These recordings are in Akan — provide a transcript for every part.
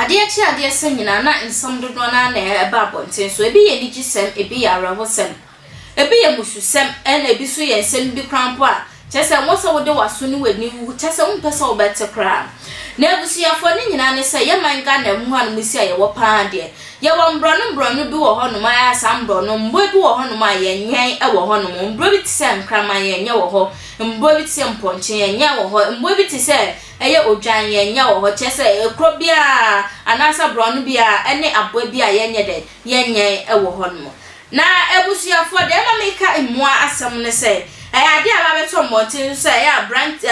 ade sen nyina na nsam dodo na na eba bonten so ebi ye digisem ebi ya rahosem ebi ye mususem na ebi so ye nsem bi krampo a chese wo so wode waso ni wani wu chese wo mpesa wo bete kra na ebusuafo ni nyina ne se ye manga na mu anu musi a ye wo paa de ye wo mbrono bi wo hono ma ya sa mbrono mbo bi wo hono ma ye nyen e wo hono mbro bi tse nkrama ye nye wo ho mbo bi tse mponche ye nye wo ho mbo bi tse eye odwan ye nya wo ho chese ekro bia anasa brono bia ene abo bia ye nye de ye nye e wo ho no na ebusuafo de ma meka emua asem ne se ade aba beto montin se ya branch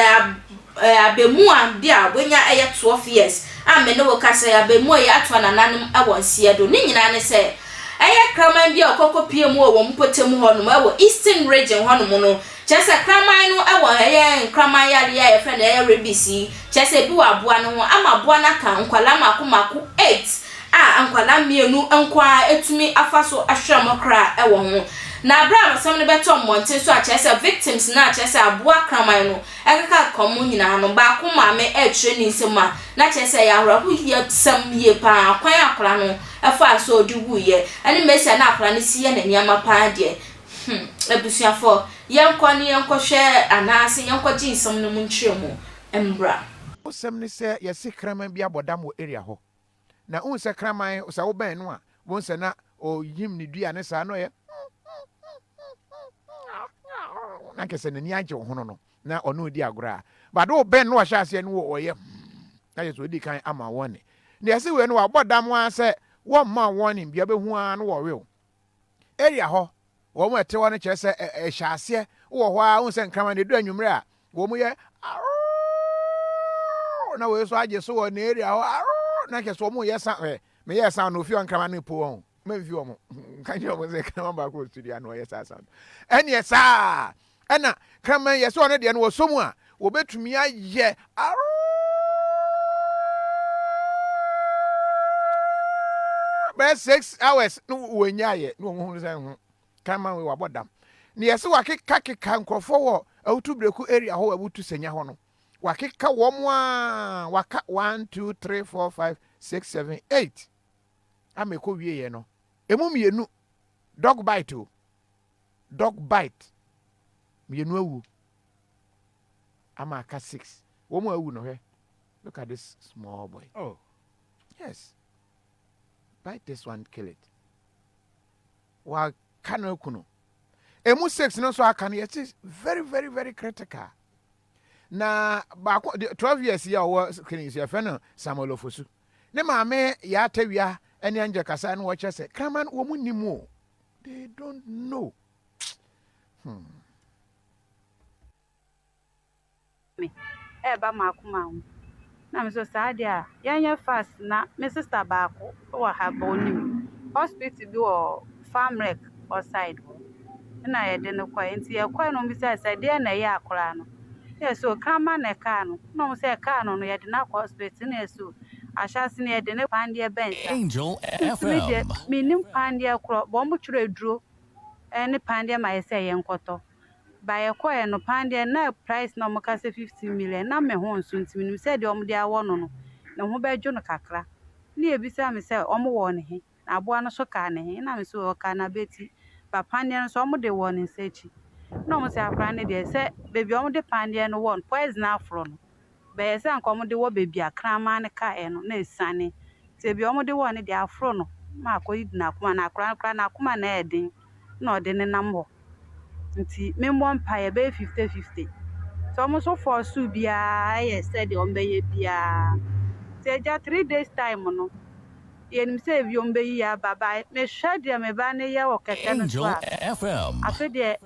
abemu a bia bonya eye 12 years amene wo kasa ya abemu ya atwa nananum awonsie do ni nyina ne se eye kraman bia okokopie mu wo mpotem ho no wo eastern region ho no no chese kraman no ewo eye kraman yare ya efe na eye rebisi chese bi wa boa no ho ama boa na ka nkwala makomako 8 ankwala mienu nkwa etumi afaso ahwamokra ewo ho na Abraham some ne beto monte so a chese victims na chese aboa kraman no ekaka komu nyina no ba ko maame e training nsema na chese ya hora hu ye sam ye pa kwan akra no efa so odugu ye ani mesia na akra ne siye na niama pa de ebusuafo yenkwa ne yenkohwe anase yenkwaji nsam no muntremu embra osem ne se yesi kraman bi abodam wo area ho na unse kraman sa wo ben no a wonse na o yim ne dua ne sa no ye na kese ne ni age ho no na ono di agora ba do ben no hya ase no oye na yeso di kan ama won ne yesi we no abodam a se wo ma won bia be hu a no wo we area ho wo mo ete won kire se hya ase wo ho a unse kraman de do anwumre a wo mo ye na we so age so wo na area ho na kese wo mo ye sa me ye sa no fi on kraman po won me fi wo mo kan je wo se kraman ba ko studio no ye sa sound ene sa ena kraman ye so ne de no wo so mu a wo betumi aye by 6 hours no wo nyaye no wo hu se hu kraman we wabodam ne ye se wakeka nkrofo wo awutu breku area ho awutu senya ho no wakeka wo mo a waka 1 2 3 4 5 6 7 8 ameko wie ye no emu mienu dog bite mienu awu ama aka 6 wo mo awu no he look at this small boy. Oh yes, bite this one, kill it. Wa kana kuno emu 6 no so aka no it is very very very critical. Na ba 12 years ya wo kini ya fe no Samuel Ofosu ne maame ya tawia ene anje kasa no wo chese kraman wo munimo, they don't know. Me eba makuma na me so saade a yanya fast na me sister baako wo ha ba onim hospital bi wo farm rec or side na ye de no kwa enti ye kwa no bi say de na ye akora no ye so kama na ka no no mo say ka no ye de na kwa hospital na so ashasi na ye de ne pande bensa Angel FM me nim pande akro bo mo twere duro ne pande ma ye say ye nkoto ba ye kwa no pande na price na mo ka say 50 million na me ho nso ntimi nim say de o mo de awo no no na ho ba dwo no kakra na ye bisa me say o mo wo ne he na aboa no so ka ne he na me so o ka na beti ba pande no so o mo de wo ne nsechi na mo say akra ne de say baby o mo de pande no won poison afro no ba ye say anko mo de wo baby akra ma ne ka e no na esane say bi o mo de wo ne de afro no ma akoyi na akuma na akra na akuma na edin na o de ne nam ho nti me mo mpa ye be 50-50 so mo so for su bia ye said o mbe ye bia say ja 3 days time no ye nim say bi o mbe ya baba me hwade me ba ne ye wo keke no so Angel FM afi de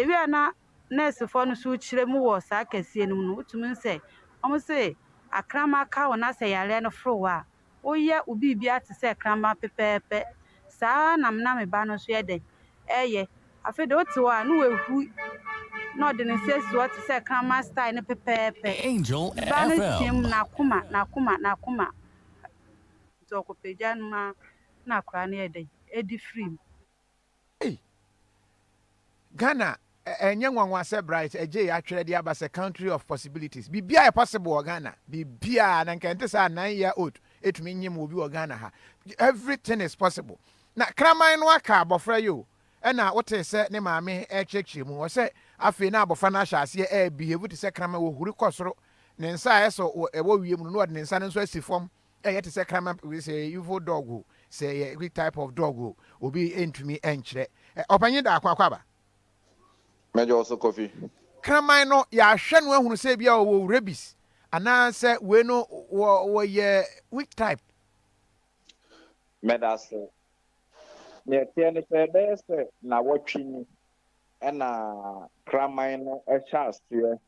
wi na nurse for no so kire mu wo sa kese no no utumi say o mo say akrama ka wo na say yare no fro wa o ye ubi bia te say akrama pepepe sa na me ba no so ye den eye afi de oti wa no wehu no de ne sesi what say krama style ne pepepe Angel ba no tim FM na kuma to ko peja na kra ne eden edi free Hey, Ghana enye nwanwa se bright eje ya twere dia ba se country of possibilities. Bibia e possible Ghana. Bibia na nkente sa 9 year old etumi nyem obi wɔ Ghana ha. Everything is possible. Na kraman no aka abofra yo. Ɛna wote sɛ ne maame ɛkyekye mu. Wo sɛ afei na abofra na ahya ase behave te sɛ kraman wo huri kɔsoro. Ne nsa ɛso ɛwɔ wie mu no ɔde ne nsa no nso asi fam. Ɛyɛ te sɛ kraman we say evil dog. Say every type of dog obi entumi enkyerɛ. Ɔpanyin da akwa ba. Major also coffee. Kraman no ya hwɛ no ahunu sɛ bia wo rabies. Ana sɛ we no wo ye weak type. Medase. Ne tiene pedese na watching na kraman no ɛhyɛ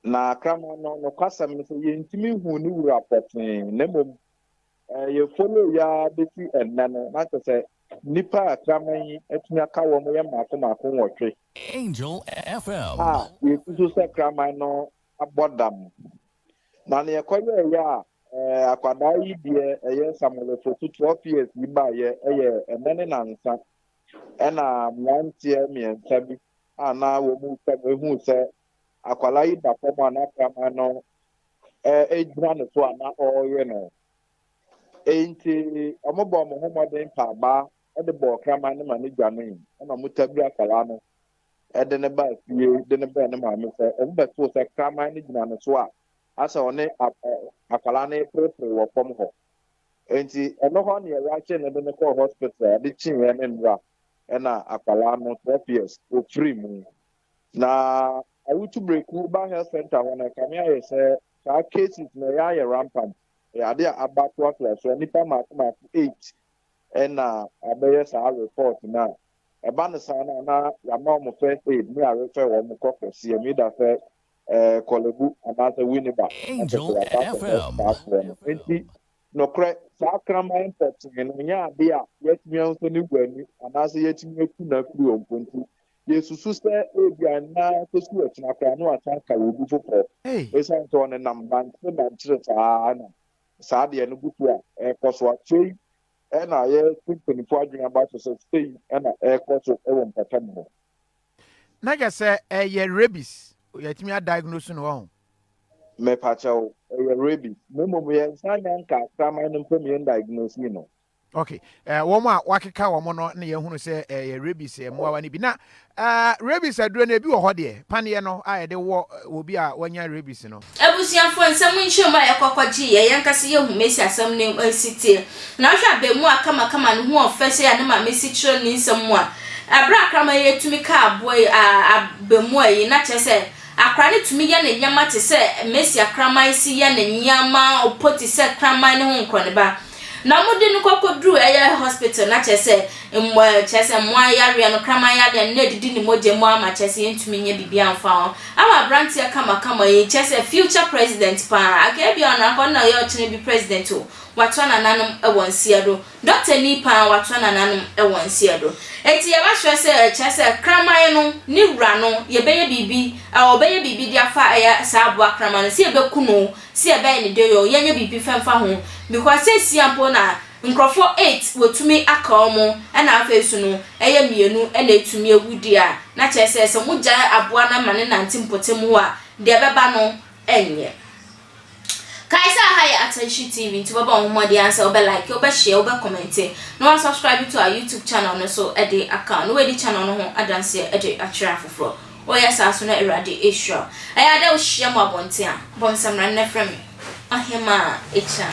na kraman no kwasam no sɛ yɛntimi hu ne wura pɔtee na mmom ye follow ya beti ɛnna no na sɛ nipa kraman yi atumi aka wɔ mo yɛ maako wɔtwe Angel FM. ye kuso sɛ kraman no abɔdam na ne yɛkɔyɛ ya akwada yi deɛ ɛyɛ Samuel for 12 years yi ba yɛ ɛyɛ ɛnane nansa ɛna mmeranteɛ mmiɛnsa bi na wɔ mu sɛ ehu sɛ akwala yi da fam na kraman no egyina ne so na ɔyɛ no enti ɔmobɔ mo ho mɔden pa ba ɛde bɔ kraman ne ma ne dwane ɛna mo tabi akwala no ɛde ne ba fie de ne ba ne maame sɛ ɔmbɛto sɛ kraman ne gyina ne so a asa one akwala ne prepare wɔ fam hɔ enti ɛno hɔ ne yɛakye ne de ne kɔ hospital de kyinyɛ ne ndra ɛna akwala no 12 years ofiri mu na awutu breku ba health center hɔ na kame ayɛ sɛ saa cases na yɛ rampant ade aba to atla so nipa maako 8 ɛna abɛyɛ saa report na ɛba ne saa na yama mo first aid me arefa wɔ mo kɔkɔsi emi da sɛ kolebu anasa winiba Angel FM. enti no kre saa kraman pɔtee no nya ade a yɛtumi nso ne gwani anasa yɛtumi aku na kuru ompontu yesusu sɛ ebia na kosu akyina kra no atanka obi foforɔ esan so ne namban kyerɛ saa na saa de no butu a ɛkɔso atwei ɛna yɛ mpanyinfo adwene aba so sɛ stay ɛna ɛkɔso ɛwɔ mpatam no na gya sɛ ɛyɛ rabies yɛtumi a diagnose no ho me pacho rabies memo yɛ nsanya nka kraman no mpem yɛ diagnose no okay wɔn a wakeka wɔn no na yɛhunu sɛ ɛyɛ rabies mmoawa ne bi na rabies aduro na ebi wɔ hɔ deɛ paneɛ no a yɛde wɔ obi a wanya rabies no abusiafo nsɛm nhyɛm a yɛkɔkɔgye yɛn nkase yɛ humesi asɛm ne asitie na hwɛ abemu akama no ho ɔfɛsɛ ya ne ma mesi kyerɛ ne nsɛm mu a abra krama yɛtumi ka aboa abemu ayi na kyerɛ sɛ akra ne tumi yɛ ne nyama te sɛ mesi akrama si yɛ ne nyama opoti sɛ krama ne ho nkrɔne ba na mudi no kokodru ɛyɛ hospital na kyerɛ sɛ mwa yare no krama yare na didi ne mogye mu ama kyerɛ sɛ yɛntumi nya bibia amfa ho ama brantia kama yi kyerɛ sɛ future president pa aka bia na akɔ na yɛ ɔkyene bi president o watwa nananom ɛwɔ nsia do doctor ni pa watwa nananom ɛwɔ nsia do eti yɛ ba hwɛ sɛ kyerɛ sɛ krama no ne wura no yɛbɛyɛ bibi ɔbɛyɛ bibi dia fa ɛyɛ saa abo krama no si yɛbɛku no si yɛbɛyɛ ne de yo yɛnya bibi famfa ho because say siampo na nkrofo 8 wotumi aka omo na afesu no ɛyɛ mienu na etumi ewudi a na kyerɛ sɛ mogya aboa na mane nante mpotem ho a de bɛba no enye kaisa high attention TV to baba on modi answer obe like obe share obe comment no subscribe to our YouTube channel no so e dey account no we di channel no ho adanse e dey atwera foforo o yes aso na erade issue ayada o hia mo abonte a bonsam ran na frame ahema echa